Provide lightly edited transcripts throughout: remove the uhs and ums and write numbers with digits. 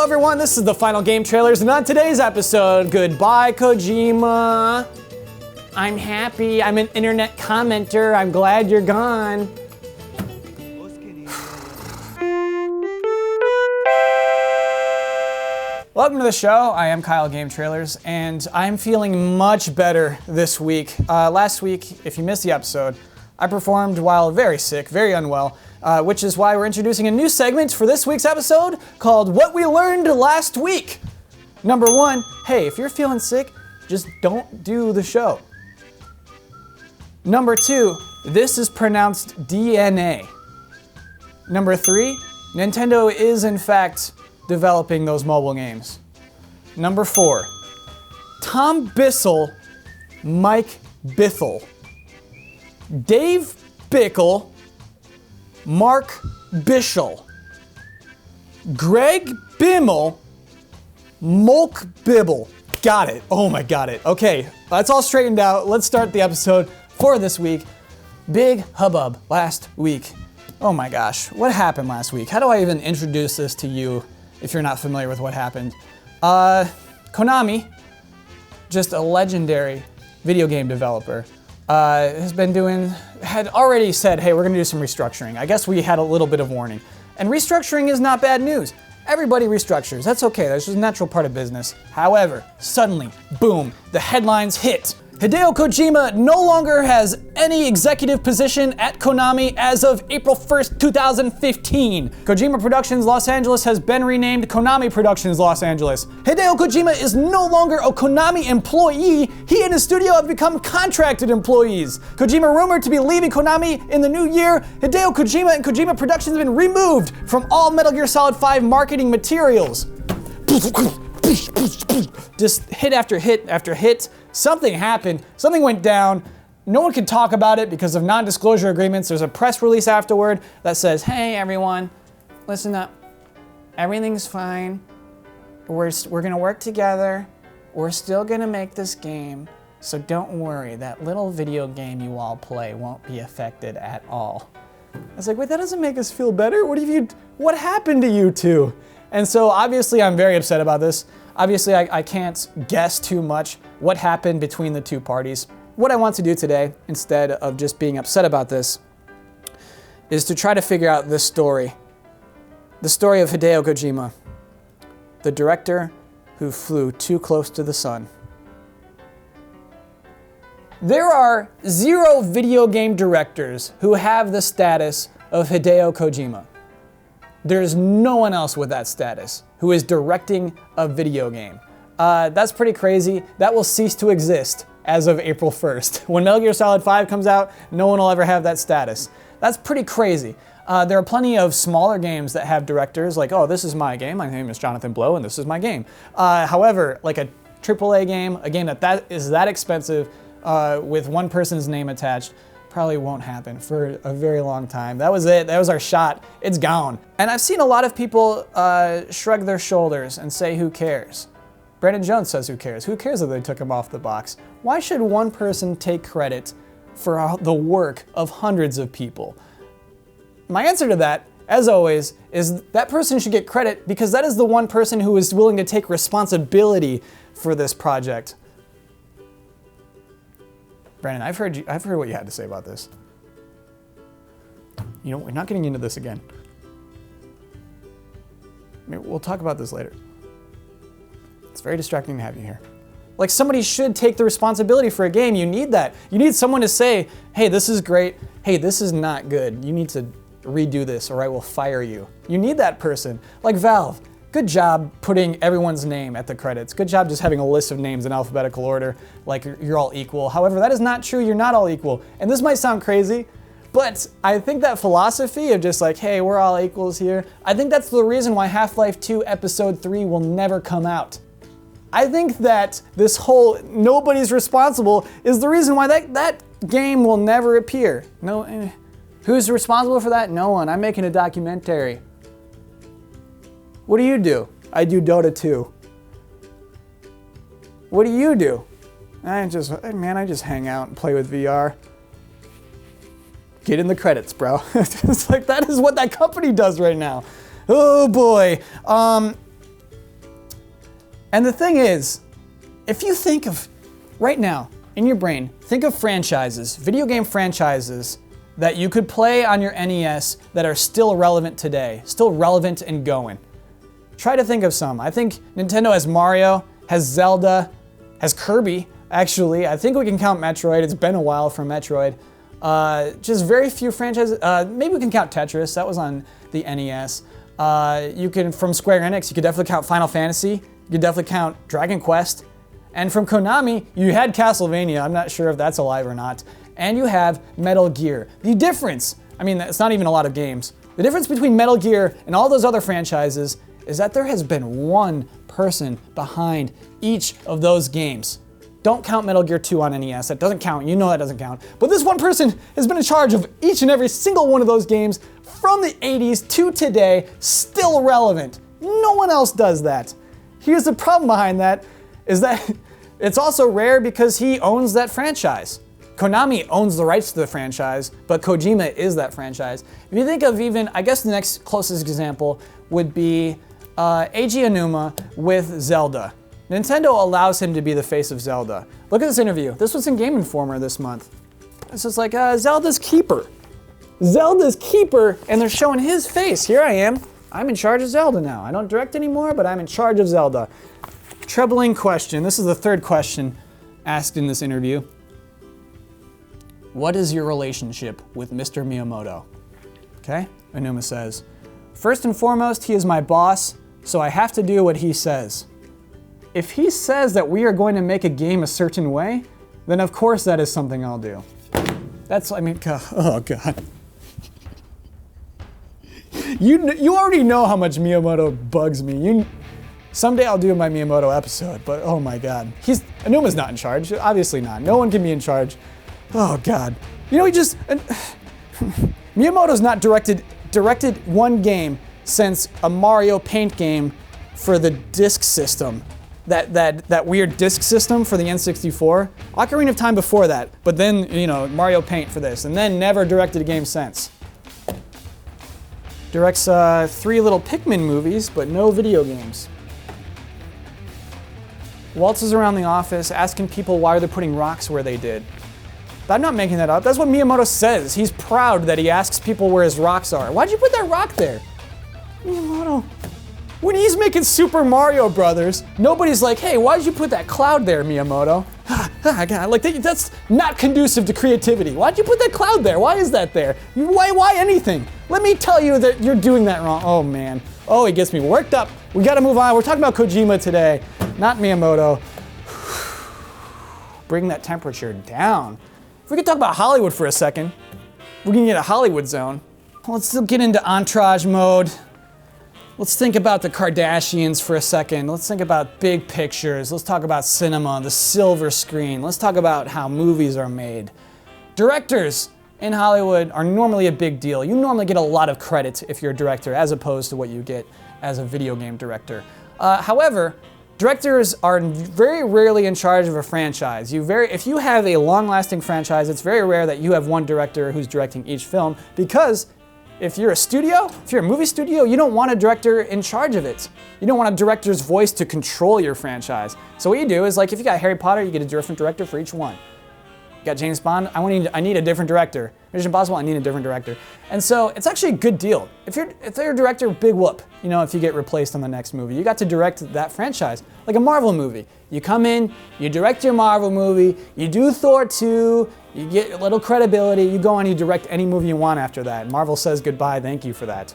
Hello everyone, this is the final game trailers, and on today's episode, goodbye Kojima. I'm happy, I'm an internet commenter, I'm glad you're gone. Welcome to the show, I am Kyle GameTrailers, and I'm feeling much better this week. Last week, if you missed the episode, I performed while very sick, very unwell, which is why we're introducing a new segment for this week's episode called What We Learned Last Week. Number one, hey, if you're feeling sick, just don't do the show. Number two, this is pronounced DNA. Number three, Nintendo is in fact developing those mobile games. Number four, Tom Bissell, Mike Bithell, Dave Bickle, Mark Bishel, Greg Bimmel, Molk Bibble. Got it. Oh my, got it. Okay, that's all straightened out. Let's start the episode for this week. Big hubbub last week. Oh my gosh, what happened last week? How do I even introduce this to you if you're not familiar with what happened? Konami, just a legendary video game developer, had already said, hey, we're gonna do some restructuring. I guess we had a little bit of warning. And restructuring is not bad news. Everybody restructures, that's okay, that's just a natural part of business. However, suddenly, boom, the headlines hit. Hideo Kojima no longer has any executive position at Konami as of April 1st, 2015. Kojima Productions Los Angeles has been renamed Konami Productions Los Angeles. Hideo Kojima is no longer a Konami employee. He and his studio have become contracted employees. Kojima rumored to be leaving Konami in the new year. Hideo Kojima and Kojima Productions have been removed from all Metal Gear Solid 5 marketing materials. Just hit after hit after hit. Something happened, something went down. No one can talk about it because of non-disclosure agreements. There's a press release afterward that says, hey everyone, listen up. Everything's fine. We're gonna work together. We're still gonna make this game. So don't worry, that little video game you all play won't be affected at all. I was like, wait, that doesn't make us feel better. What happened to you two? And so obviously I'm very upset about this. Obviously I can't guess too much what happened between the two parties. What I want to do today, instead of just being upset about this, is to try to figure out this story. The story of Hideo Kojima, the director who flew too close to the sun. There are 0 video game directors who have the status of Hideo Kojima. There's no one else with that status who is directing a video game. That's pretty crazy. That will cease to exist as of April 1st. When Metal Gear Solid 5 comes out, no one will ever have that status. That's pretty crazy. There are plenty of smaller games that have directors like, oh, this is my game, my name is Jonathan Blow, and this is my game. However, like a AAA game, a game that is that expensive with one person's name attached, probably won't happen for a very long time. That was it, that was our shot, it's gone. And I've seen a lot of people shrug their shoulders and say, who cares? Brandon Jones says, who cares? Who cares if they took him off the box? Why should one person take credit for the work of hundreds of people? My answer to that, as always, is that person should get credit because that is the one person who is willing to take responsibility for this project. Brandon, I've heard what you had to say about this. You know, we're not getting into this again. Maybe we'll talk about this later. It's very distracting to have you here. Like, somebody should take the responsibility for a game. You need that. You need someone to say, hey, this is great. Hey, this is not good. You need to redo this or I will fire you. You need that person. Like Valve. Good job putting everyone's name at the credits. Good job just having a list of names in alphabetical order, like you're all equal. However, that is not true, you're not all equal. And this might sound crazy, but I think that philosophy of just like, hey, we're all equals here, I think that's the reason why Half-Life 2 Episode 3 will never come out. I think that this whole nobody's responsible is the reason why that game will never appear. Who's responsible for that? No one. I'm making a documentary. What do you do? I do Dota 2. What do you do? I just hang out and play with VR. Get in the credits, bro. It's like, that is what that company does right now. Oh boy. And the thing is, if you think of, right now, in your brain, think of franchises, video game franchises that you could play on your NES that are still relevant today, still relevant and going. Try to think of some. I think Nintendo has Mario, has Zelda, has Kirby, actually. I think we can count Metroid. It's been a while for Metroid. Just very few franchises. Maybe we can count Tetris. That was on the NES. You can, from Square Enix, you could definitely count Final Fantasy. You could definitely count Dragon Quest. And from Konami, you had Castlevania. I'm not sure if that's alive or not. And you have Metal Gear. The difference, I mean, it's not even a lot of games. The difference between Metal Gear and all those other franchises is that there has been one person behind each of those games. Don't count Metal Gear 2 on NES, that doesn't count, you know that doesn't count. But this one person has been in charge of each and every single one of those games from the 80s to today, still relevant. No one else does that. Here's the problem behind that, is that it's also rare because he owns that franchise. Konami owns the rights to the franchise, but Kojima is that franchise. If you think of even, I guess the next closest example would be Eiji Aonuma with Zelda. Nintendo allows him to be the face of Zelda. Look at this interview. This was in Game Informer this month. This is like Zelda's keeper. Zelda's keeper, and they're showing his face. Here I am. I'm in charge of Zelda now. I don't direct anymore, but I'm in charge of Zelda. Troubling question. This is the third question asked in this interview. What is your relationship with Mr. Miyamoto? Okay, Aonuma says, first and foremost, he is my boss, so I have to do what he says. If he says that we are going to make a game a certain way, then of course that is something I'll do. That's, I mean, oh God. You already know how much Miyamoto bugs me. Someday I'll do my Miyamoto episode, but oh my God. Aonuma's not in charge, obviously not. No one can be in charge. Oh God. You know, Miyamoto's not directed one game since a Mario Paint game for the disk system. That weird disk system for the N64. Ocarina of Time before that, but then, you know, Mario Paint for this, and then never directed a game since. Directs 3 little Pikmin movies, but no video games. Waltzes around the office asking people why they're putting rocks where they did. I'm not making that up. That's what Miyamoto says. He's proud that he asks people where his rocks are. Why'd you put that rock there? Miyamoto. When he's making Super Mario Brothers, nobody's like, hey, why'd you put that cloud there, Miyamoto? Like, that's not conducive to creativity. Why'd you put that cloud there? Why is that there? Why anything? Let me tell you that you're doing that wrong. Oh man. Oh, he gets me worked up. We gotta move on. We're talking about Kojima today, not Miyamoto. Bring that temperature down. If we could talk about Hollywood for a second, we're gonna get a Hollywood zone. Let's get into entourage mode. Let's think about the Kardashians for a second. Let's think about big pictures. Let's talk about cinema, the silver screen. Let's talk about how movies are made. Directors in Hollywood are normally a big deal. You normally get a lot of credit if you're a director as opposed to what you get as a video game director. However, directors are very rarely in charge of a franchise. If you have a long-lasting franchise, it's very rare that you have one director who's directing each film, because if you're a movie studio, you don't want a director in charge of it. You don't want a director's voice to control your franchise. So what you do is, like, if you got Harry Potter, you get a different director for each one. You got James Bond, I need a different director. Mission Impossible, I need a different director. And so it's actually a good deal. If you're a director, big whoop, you know, if you get replaced on the next movie. You got to direct that franchise, like a Marvel movie. You come in, you direct your Marvel movie, you do Thor 2, you get a little credibility, you go on, you direct any movie you want after that. Marvel says goodbye, thank you for that.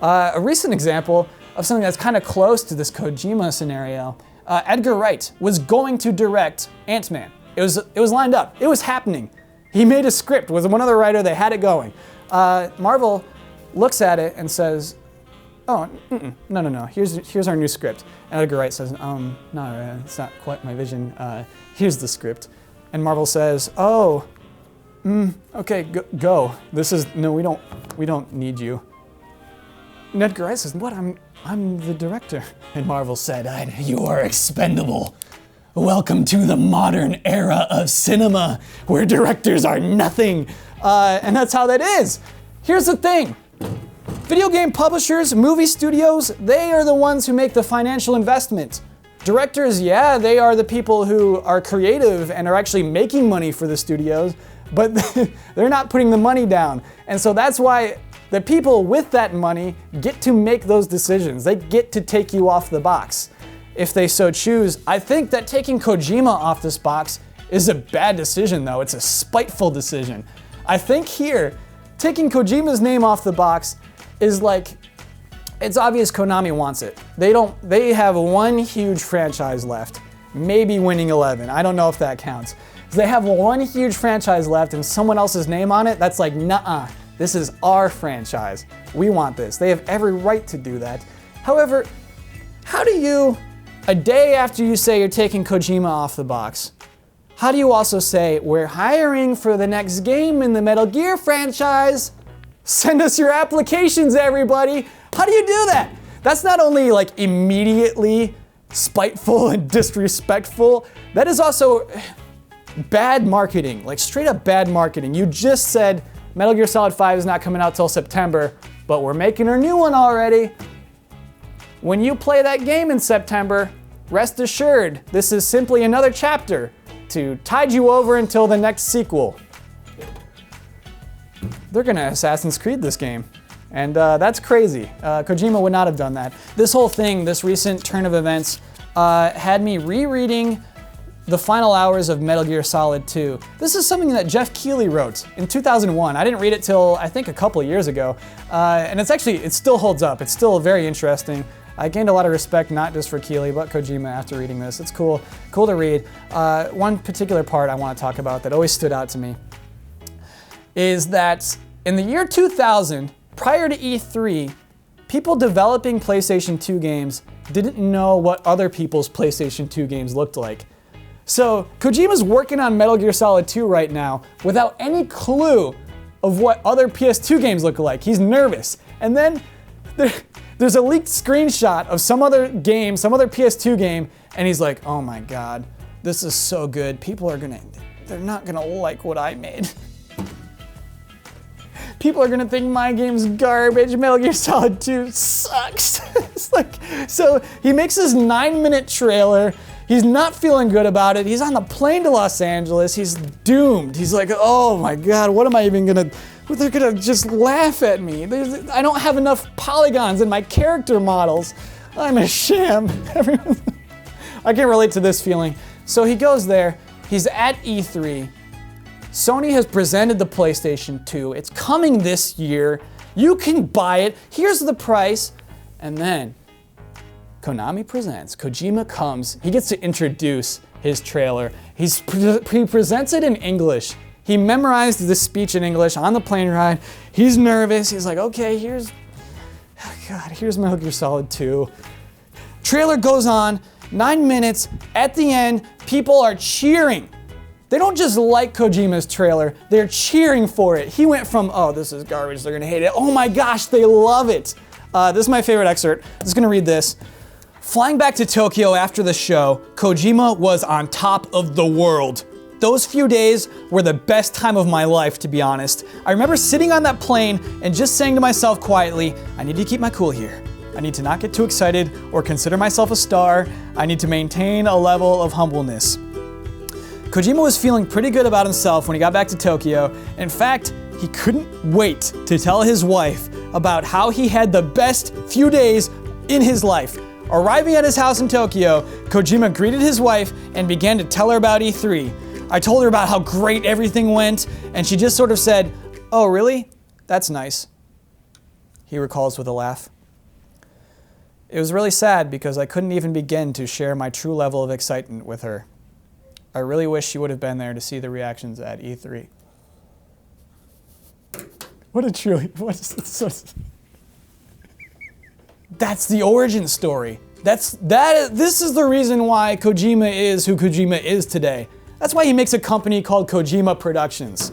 A recent example of something that's kind of close to this Kojima scenario, Edgar Wright was going to direct Ant-Man. It was lined up, it was happening. He made a script with one other writer, they had it going. Marvel looks at it and says, oh, no, here's our new script. And Edgar Wright says, no, it's not quite my vision, here's the script. And Marvel says, oh, okay, go. No, we don't need you. And Edgar Wright says, what, I'm the director. And Marvel said, you are expendable. Welcome to the modern era of cinema, where directors are nothing. And that's how that is. Here's the thing. Video game publishers, movie studios, they are the ones who make the financial investment. Directors, yeah, they are the people who are creative and are actually making money for the studios, but they're not putting the money down. And so that's why the people with that money get to make those decisions. They get to take you off the box if they so choose. I think that taking Kojima off this box is a bad decision, though. It's a spiteful decision. I think here, taking Kojima's name off the box is like, it's obvious Konami wants it. They have one huge franchise left, maybe Winning 11. I don't know if that counts. They have one huge franchise left and someone else's name on it, that's like, nuh-uh, this is our franchise. We want this. They have every right to do that. However, how do you, a day after you say you're taking Kojima off the box, how do you also say, we're hiring for the next game in the Metal Gear franchise? Send us your applications, everybody. How do you do that? That's not only like immediately spiteful and disrespectful, that is also bad marketing, like straight up bad marketing. You just said Metal Gear Solid 5 is not coming out till September, but we're making a new one already. When you play that game in September, rest assured, this is simply another chapter to tide you over until the next sequel. They're gonna Assassin's Creed this game. And that's crazy. Kojima would not have done that. This whole thing, this recent turn of events, had me rereading the final hours of Metal Gear Solid 2. This is something that Jeff Keighley wrote in 2001. I didn't read it till, I think, a couple of years ago. And it still holds up. It's still very interesting. I gained a lot of respect, not just for Keighley, but Kojima after reading this. It's cool to read. One particular part I want to talk about that always stood out to me is that in the year 2000, prior to E3, people developing PlayStation 2 games didn't know what other people's PlayStation 2 games looked like. So Kojima's working on Metal Gear Solid 2 right now without any clue of what other PS2 games look like. He's nervous. And then there's a leaked screenshot of some other game, some other PS2 game, and he's like, oh my God, this is so good. They're not gonna like what I made. People are gonna think my game's garbage. Metal Gear Solid 2 sucks. It's like, so he makes this 9-minute trailer. He's not feeling good about it. He's on the plane to Los Angeles. He's doomed. He's like, oh my God, what am I even gonna, they're gonna just laugh at me. I don't have enough polygons in my character models. I'm a sham. I can relate to this feeling. So he goes there. He's at E3. Sony has presented the PlayStation 2. It's coming this year. You can buy it. Here's the price. And then Konami presents. Kojima comes. He gets to introduce his trailer. He presents it in English. He memorized the speech in English on the plane ride. He's nervous. He's like, okay, here's Metal Gear Solid 2. Trailer goes on, 9 minutes. At the end, people are cheering. They don't just like Kojima's trailer, they're cheering for it. He went from, oh, this is garbage, they're gonna hate it. Oh my gosh, they love it. This is my favorite excerpt. I'm just gonna read this. Flying back to Tokyo after the show, Kojima was on top of the world. Those few days were the best time of my life, to be honest. I remember sitting on that plane and just saying to myself quietly, I need to keep my cool here. I need to not get too excited or consider myself a star. I need to maintain a level of humbleness. Kojima was feeling pretty good about himself when he got back to Tokyo. In fact, he couldn't wait to tell his wife about how he had the best few days in his life. Arriving at his house in Tokyo, Kojima greeted his wife and began to tell her about E3. I told her about how great everything went, and she just sort of said, oh, really? That's nice. He recalls with a laugh. It was really sad because I couldn't even begin to share my true level of excitement with her. I really wish she would have been there to see the reactions at E3. That's the origin story. This is the reason why Kojima is who Kojima is today. That's why he makes a company called Kojima Productions.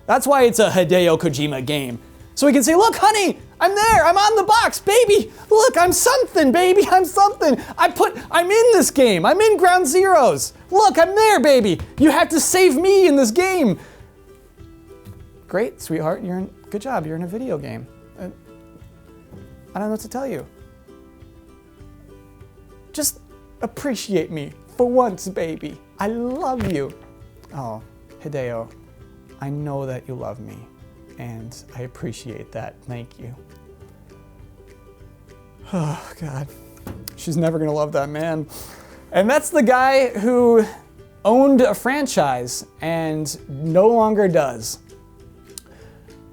That's why it's a Hideo Kojima game. So he can say, look, honey, I'm there, I'm on the box, baby. Look, I'm something, baby, I'm something. I'm in this game, I'm in Ground Zeroes. Look, I'm there, baby. You have to save me in this game. Great, sweetheart, good job, you're in a video game. I don't know what to tell you. Just Appreciate me for once, baby. I love you. Oh, Hideo, I know that you love me, and I appreciate that. Thank you. Oh, God. She's never gonna love that man. And that's the guy who owned a franchise and no longer does.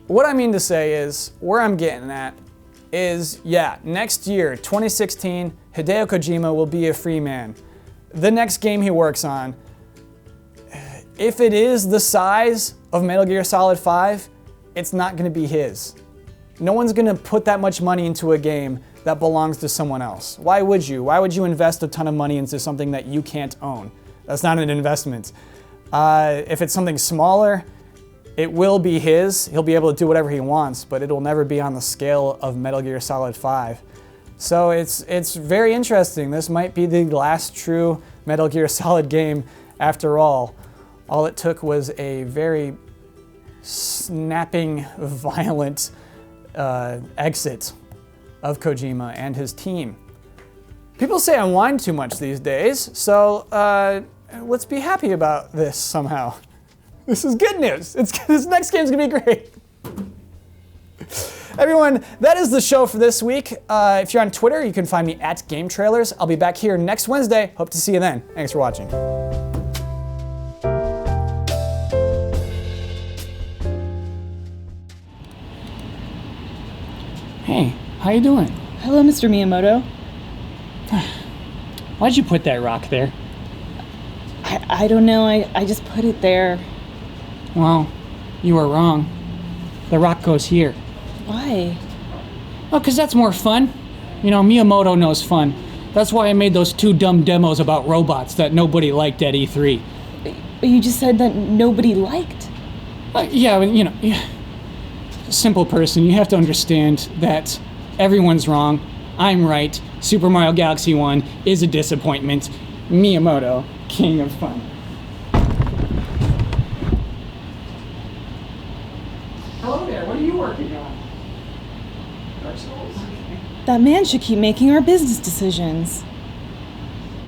What I mean to say is, where I'm getting at is, yeah, next year, 2016, Hideo Kojima will be a free man. The next game he works on, if it is the size of Metal Gear Solid 5, it's not gonna be his. No one's gonna put that much money into a game that belongs to someone else. Why would you? Why would you invest a ton of money into something that you can't own? That's not an investment. If it's something smaller, it will be his. He'll be able to do whatever he wants, but it'll never be on the scale of Metal Gear Solid 5. So it's very interesting. This might be the last true Metal Gear Solid game after all. All it took was a very snapping, violent exit of Kojima and his team. People say I whine too much these days, so let's be happy about this somehow. This is good news. This next game's gonna be great. Everyone, that is the show for this week. If you're on Twitter, you can find me at GameTrailers. I'll be back here next Wednesday. Hope to see you then. Thanks for watching. Hey, how you doing? Hello, Mr. Miyamoto. Why'd you put that rock there? I don't know, I just put it there. Well, you were wrong. The rock goes here. Why? Oh, 'cause that's more fun. You know, Miyamoto knows fun. That's why I made those 2 dumb demos about robots that nobody liked at E3. But you just said that nobody liked. Yeah, you know, simple person, you have to understand that everyone's wrong. I'm right. Super Mario Galaxy 1 is a disappointment. Miyamoto, king of fun. Hello there, what are you working on? Dark Souls? That man should keep making our business decisions.